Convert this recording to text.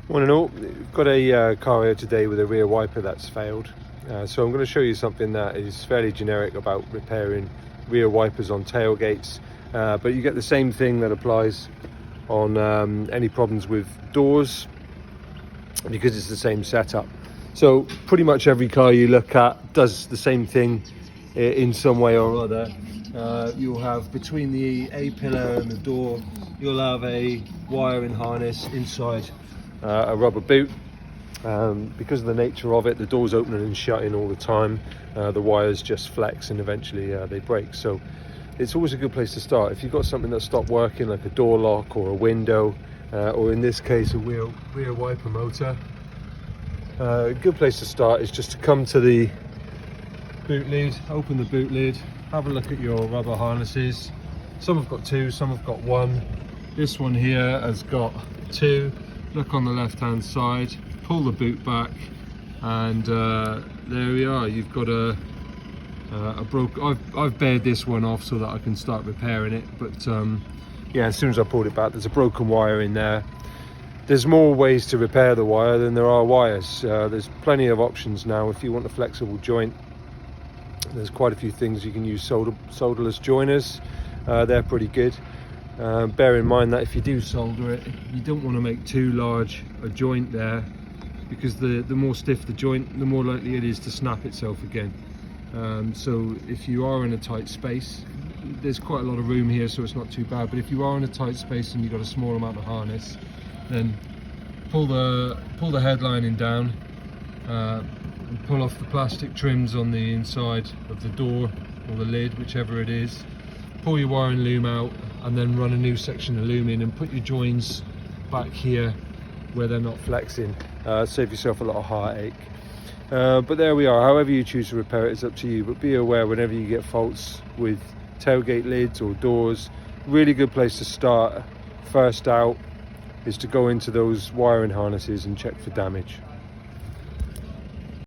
Morning all, we've got a car here today with a rear wiper that's failed. So I'm going to show you something that is fairly generic about repairing rear wipers on tailgates, but you get the same thing that applies on any problems with doors because it's the same setup. So pretty much every car you look at does the same thing in some way or other. You'll have between the A-pillar and the door, you'll have a wiring harness inside a rubber boot. Because of the nature of it, the door's opening and shutting all the time. The wires just flex and eventually they break. So it's always a good place to start. If you've got something that stopped working, like a door lock or a window, or in this case a rear wiper motor, a good place to start is just to come to the boot lid, open the boot lid, have a look at your rubber harnesses. Some have got two, some have got one. This one here has got two. Look on the left hand side, pull the boot back, and there we are. You've got a I've bared this one off so that I can start repairing it, but yeah, as soon as I pulled it back, there's a broken wire in there. There's more ways to repair the wire than there are wires. There's plenty of options now. If you want a flexible joint, there's quite a few things. You can use solderless joiners. They're pretty good. Bear in mind that if you do solder it, you don't want to make too large a joint there, because the more stiff the joint, the more likely it is to snap itself again. So if you are in a tight space, there's quite a lot of room here, so it's not too bad. But if you are in a tight space and you've got a small amount of harness, then pull the headlining down, and pull off the plastic trims on the inside of the door or the lid, whichever it is. Pull your wiring loom out, and then run a new section of loom in and put your joins back here where they're not flexing. Save yourself a lot of heartache. But there we are. However you choose to repair it is up to you, but be aware whenever you get faults with tailgate lids or doors, really good place to start first out is to go into those wiring harnesses and check for damage.